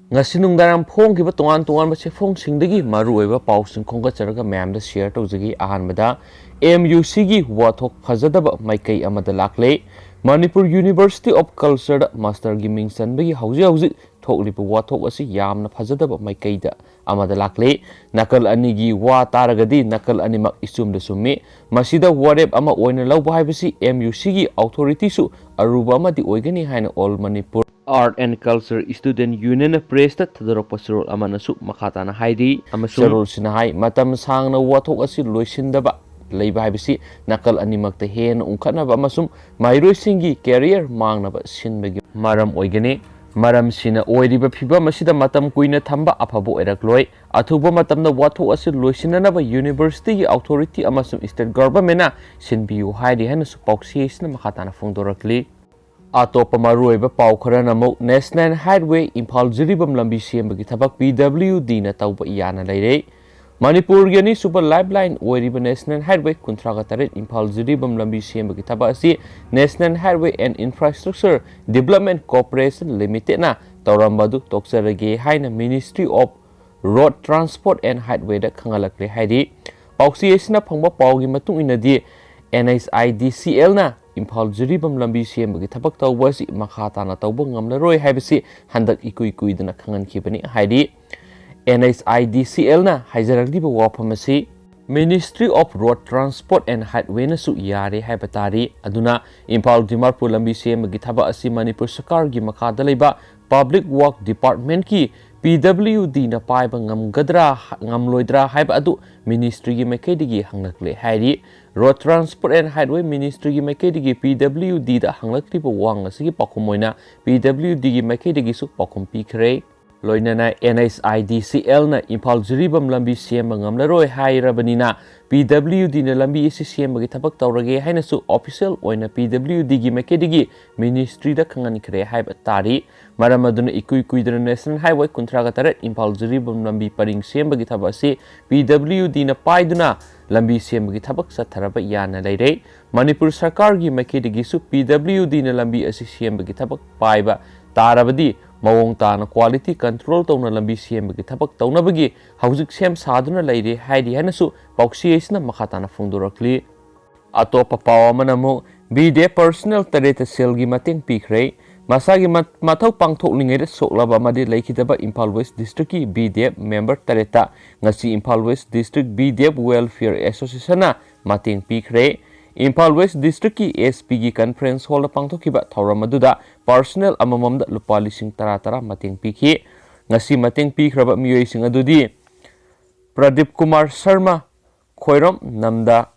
ngasi nungdaram phongkiba tongan tongan ba chefongsingdagi maruoiba pausing khonggacharaga mayamda share tawjagi ahanbada MUC gi wathok phajadaba maikai amada lakle Manipur University of Culture da master gi mingsanbagi hauji thoklipa wathok asi yamna phajadaba maikaida amada lakle nakal anigi wa taragadi nakal animak isumda summi masida warep ama oina lawba haibasi MUC gi authority su aruba amadi oigani haina all Manipur Art and Culture Student Union Press ta thadorok pasrol amanasu makhatana haidi amasarol sinahai matam sangna wathok asi loisindaba leiba haibasi nakal animak ta hen ungkhanaba amasum mairoisingi career mangnaba sinbagi maram oigani maram sina oiriba phiba masida matam kuina thamba afabo erakloi athuba matamna wathok asi loisinanaba university gi authority amasum state government na sinbiu haidi hana su pauksi isna makhatana phongdorakli atop maruoiba pau kharana mo National Highway Imphal Jiribam lambi sembagi thabak PWD na tawba yana leire Manipur yani super lifeline oiriba National Highway kuntraga taret Imphal Jiribam lambi sembagi thaba asi National Highway and Infrastructure Development Corporation Limited na tawrambadu tokserage haina Ministry of Road Transport and Highway da khangalakle haidi pausi esina phangba paugi matung inadi NHIDCL na Imphal Jiribam lambi sembagi thabak tawba si makhatana tawba ngamlaroi haibasi handak ikuidana khangankibani haidi NHIDCL na haijaragdiba wafamasi Ministry of Road Transport and Highway na su yare haibatari aduna Imphal Dimarpur lambi sembagi thaba asi Manipur Sarkar gi makhada leiba Public Work Department ki PWD na paiba ngamloidra haiba adu Ministry gi maikaidigi hanglakle haidi Road Transport and Highway Ministry gi maikaidigi PWD da hanglakriba wang asigi pakumoina PWD gi maikaidigi su pakum pikre loinana NHIDCL na Imphal Jiribam lambi siemba ngamlaroi hairabanina PWD na lambi isi siembagi thabak tawrage haina su official oina PWD gi maikaidigi Ministry da khanganikre haiba tari maramaduna ikuidana National Highway kuntraga taret Imphal Jiribam lambi paring siembagi thaba si PWD na paiduna lambi siembagi thabak satharaba yana leire Manipur Sarkar gi maikaidigi su PWD na lambi asi siembagi thabak paiba tarabadi mawong tana quality control tawna lambi siembagi thabak tawnabagi haujik sem saduna leire haidi hanasu pauksi isna makhatana phongdorakli atopa pawamana mo BD personal tareta selgi mateng pikre masagi mathau pangthoklingai da soklaba amadi laikhidaba Imphal West District ki BDF member tareta ngasi Imphal West District BDF Welfare Association na mateng pikre Imphal West District ki SPG Conference Hall da pangthokiba thawramaduda personal amamamda lupa lising tara mateng pikhi ngasi mateng pikraba miyoising adudi Pradip Kumar Sharma Khoiram namda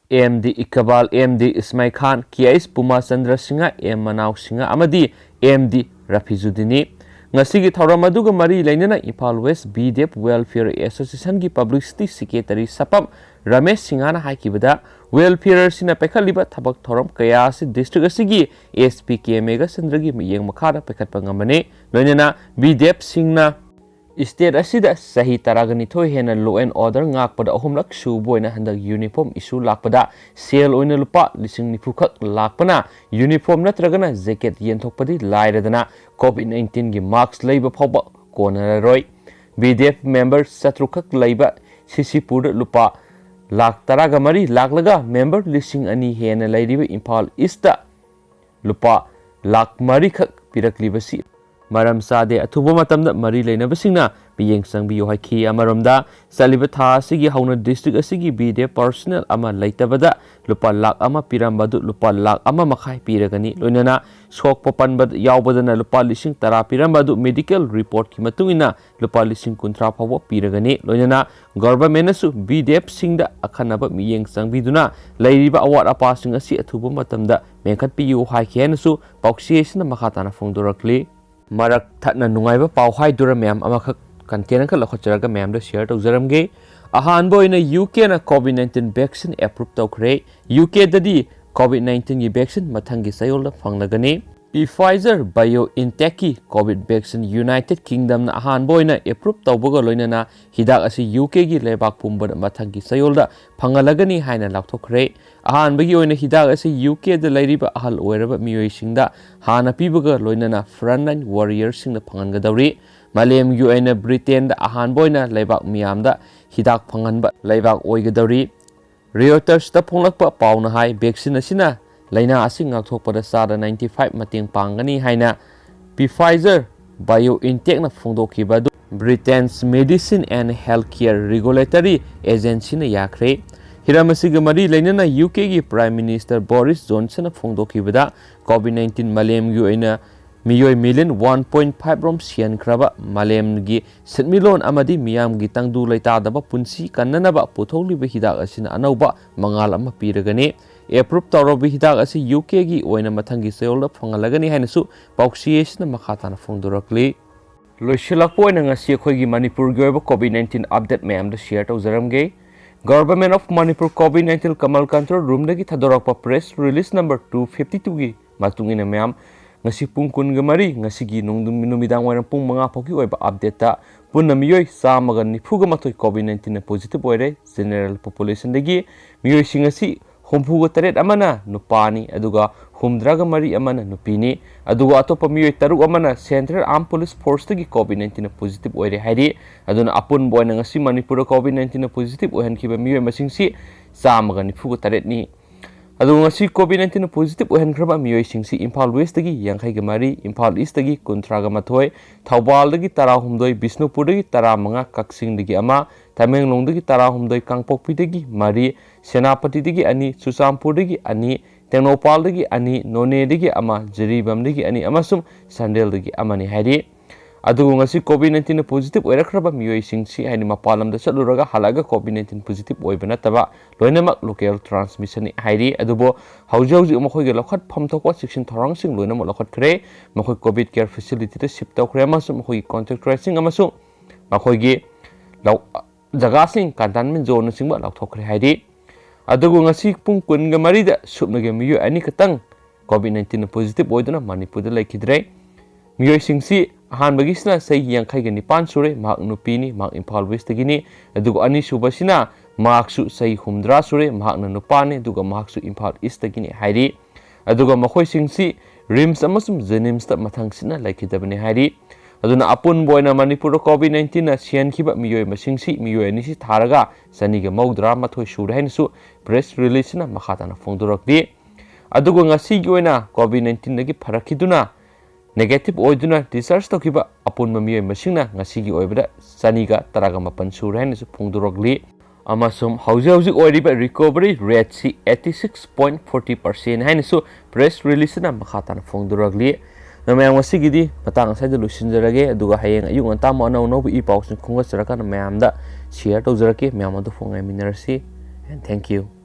MD Ikabal MD Ismail Khan KIS Puma Chandra Singha M Manaw Singha amadi MD Rafizudini ngasigi thawramaduga mari lainana Imphal West BDF Welfare Association gi Publicity Secretary Sapam Ramesh Singhana haikibada welfare sina pekhaliba thabak thoram kaya si district asigi SPKM ga sandragi miyeng makhada pekhatpa ngamane loinana BDF singna state asida sahi taragani thoi hena law and order ngakpada ahumlak suboina handak uniform issue lakpada sale oina lupa lising nifu khak lakpana uniform natragana jacket Yenthok padi lairadana COVID-19 gi marks leiba phawba konararoi BDF member satrukhak leiba Sisipur lupa Lak taraga mari lak laga member lising ani hena lairiba Imphal East lupa lak mari khak piraklibasi maram sade athuba matamda mari leinabasingna biyeng sangbiyo haiki amaromda saliba tha asigi hauna district asigi BDF personnel ama leitabada lupa lak ama pirambadu lupa lak ama makhai piragani loinana sok papanbad yawbadana lupa lising tara pirambadu medical report ki matungina lupa lising kuntra phawo piragani loinana government su BDF singda akhanaba miyeng sangbiduna leiriba awat apa sing asi athuba matamda mengkhat piyu haiki henasu pauksiesna makhatana phongdorakli marak thatna nungaiba pau haidura mem amakhak content ka lakhacharaga mem da share tawjaramge Ahanba oina UK na COVID-19 vaccine approve taokhre UK dadi COVID-19 gi vaccine mathangi sayol da phanglagani Pfizer BioNTech ki COVID vaccine United Kingdom na Ahanba oina approve tawbaga loinana hidak asi UK gi lebak pumba mathangi sayol da phangalagani haina lakthokre Ahanba gi oina hidak asi UK da lairiba ahal oiraba miyoisingda hana pibaga loinana frontline warriors singna phangangadawri ꯃꯥꯂꯦꯝꯒꯤ ꯑꯣꯏꯅ ꯕ꯭ꯔꯤꯇꯦꯟꯗ ꯑꯍꯥꯟꯕ ꯑꯣꯏꯅ ꯂꯩꯕꯥꯛ ꯃꯤꯌꯥꯝꯗ ꯍꯤꯗꯥꯛ ꯐꯪꯍꯟꯕ ꯂꯩꯕꯥꯛ ꯑꯣꯏꯒꯗꯧꯔꯤ꯫ ꯔꯤꯌꯣꯇꯔꯁꯇ ꯐꯣꯡꯂꯛꯄ ꯄꯥꯎꯅ ꯍꯥꯏ vaccine ꯑꯁꯤꯅ ꯂꯩꯅꯥ ꯑꯁꯤ ꯉꯥꯛꯊꯣꯛꯄꯗ ꯆꯥꯗ 95 ꯃꯇꯦꯡ ꯄꯥꯡꯒꯅꯤ ꯍꯥꯏꯅ ꯄꯤꯐꯥꯏꯖꯔ ꯕꯥꯏꯑꯣꯏꯟꯇꯦꯛꯅ ꯐꯣꯡꯗꯣꯛꯈꯤꯕ ꯑꯗꯨ ꯕ꯭ꯔꯤꯇꯦꯟꯁ ꯃꯦꯗꯤꯁꯤꯟ ꯑꯦꯟड ꯍꯦꯜꯊ ꯀꯦꯌꯔ ꯔꯤꯒꯨꯂꯦꯇꯔꯤ ꯑꯦꯖꯦꯟꯁꯤꯅ ꯌꯥꯈ꯭ꯔꯦ꯫ ꯍꯤꯔꯝ ꯑꯁꯤꯒ ꯃꯔꯤ ꯂꯩꯅꯅ ꯌꯨꯀꯦꯒꯤ ꯄ꯭ꯔꯥꯏꯝ ꯃꯤꯅꯤꯁꯇꯔ ꯕꯣꯔꯤꯁ ꯖꯣꯟꯁꯟꯅ ꯐꯣꯡꯗꯣꯛꯈꯤꯕꯗ ꯀꯣꯚꯤꯗ-19 ꯃꯥꯂꯦꯝꯒꯤ ꯑꯣꯏꯅ ꯃꯤꯑꯣꯏ ꯃꯤꯂꯤꯌꯟ 1.5 ꯔꯣꯝ ꯁꯤꯍꯟꯈ꯭ꯔꯕ ꯃꯥꯂꯦꯝꯒꯤ ꯁꯤꯟꯃꯤꯠꯂꯣꯟ ꯑꯃꯗꯤ ꯃꯤꯌꯥꯝꯒꯤ ꯇꯪꯗꯨ ꯂꯩꯇꯥꯗꯕ ꯄꯨꯟꯁꯤ ꯀꯟꯅꯅꯕ ꯄꯨꯊꯣꯛꯂꯤꯕ ꯍꯤꯗꯥꯛ ꯑꯁꯤꯅ ꯑꯅꯧꯕ ꯃꯉꯥꯜ ꯑꯃ ꯄꯤꯔꯒꯅꯤ꯫ ꯑꯦꯄ꯭ꯔꯨꯞ ꯇꯧꯔꯕ ꯍꯤꯗꯥꯛ ꯑꯁꯤ ꯌꯨꯀꯦꯒꯤ ꯑꯣꯏꯅ ꯃꯊꯪꯒꯤ ꯆꯌꯣꯜꯗ ꯐꯪꯍꯜꯂꯒꯅꯤ ꯍꯥꯏꯅꯁꯨ ꯄꯥꯎꯆꯦ ꯑꯁꯤꯅ ꯃꯈꯥ ꯇꯥꯅ ꯐꯣꯡꯗꯣꯔꯛꯂꯤ꯫ ꯂꯣꯏꯁꯤꯜꯂꯛꯄ ꯑꯣꯏꯅ ꯉꯁꯤ ꯑꯩꯈꯣꯏꯒꯤ ꯃꯅꯤꯄꯨꯔꯒꯤ ꯑꯣꯏꯕ ꯀꯣꯚꯤꯗ-19 ꯑꯞꯗꯦꯠ ꯃꯌꯥꯝꯗ ꯁꯤꯌꯔ ꯇꯧꯖꯔꯝꯒꯦ꯫ ꯒꯚꯔꯟꯃꯦꯟꯠ ꯑꯣꯐ ꯃꯅꯤꯄꯨꯔ ꯀꯣꯚꯤꯗ-19 ꯀꯃꯜ ꯀꯟꯇ꯭ꯔꯣꯜ ꯔꯨꯝꯗꯒꯤ ꯊꯥꯗꯣꯔꯛꯄ ꯄ꯭ꯔꯦꯁ ꯔꯤꯂꯤꯁ ꯅꯝꯕꯔ 252ꯒꯤ ꯃꯇꯨꯡ ꯏꯟꯅ ꯃꯌꯥꯝ ngasi pung kun gamari ngasi gi numidang waina pung manga phoki oiba update ta punna miyoi samaga nifuga matoi covid-19 na positive oire general population degi miyoi singasi homfuga taret amana nupani aduga humdraga mari amana nupini aduga atopa miyoi taruk amana central armed police force degi covid-19 na positive oire hairi aduna apun boina ngasi manipura covid-19 na positive oihan khiba miyoi masingsi samaga nifuga taret ni aduga ngasi covid-19 na positive oihan khraba miyoi singsi Imphal West dagi yankhai ga mari Imphal East dagi kuntraga mathoi Thaubal dagi tarahumdoi Bisnupur dagi taramanga Kaksing dagi ama Tamenglong dagi tarahumdoi Kangpokpi dagi mari Senapati dagi ani Susampur dagi ani Tengnopal dagi ani None dagi ama Jiribam dagi ani amasum Sandel dagi amani hairi aduga ngasi covid-19 na positive oirakhraba miyoi singsi haini mapalam da chaluraga halaga covid-19 positive oibana taba loinamak local transmission ni hairi adubo hauji makhoi ge lokhat phamthokwa section thorang sing loinamak lokhat khre makhoi covid care facility ta ship tawkhre amasu makhoi contact tracing amasu makhoi ge jaga sing containment zone singba lokthokre hairi adugo ngasi pung kun ga mari da supnage miyoi ani katang covid-19 na positive oiduna manipur da laikhidre miyoi singsi Ahanba gisna say yankhai ga nipan sure mahak nupini mahak Imphal West dagini aduga ani subasina mahak su say humdra sure mahak na nupani aduga mahak su Imphal East dagini hairi aduga makhoi singsi rims amasum jenims ta mathang sina laikhidabani hairi aduna apun boina manipur covid-19 na sian khiba miyoi masingsi miyoi ani si tharaga sani ga maudra mathoi sure hainsu press release na makhata na fongdorakdi aduga ngasi gi oina covid-19 dagi pharakhiduna negative oiduna discharge tokiba apun mamioi masingna ngasigi oibada saniga taraga mapan surhain su phungdurogli amasum hauji oiriba recovery rate si 86.40% hain su press release na makhata na phungdurogli namayang ngasigi di matang sai da lusinjarage aduga hayeng ayung anta mo no no i pawsin khunga charaka na mayam da share tawjarake mayam adu phongai minarsi and thank you.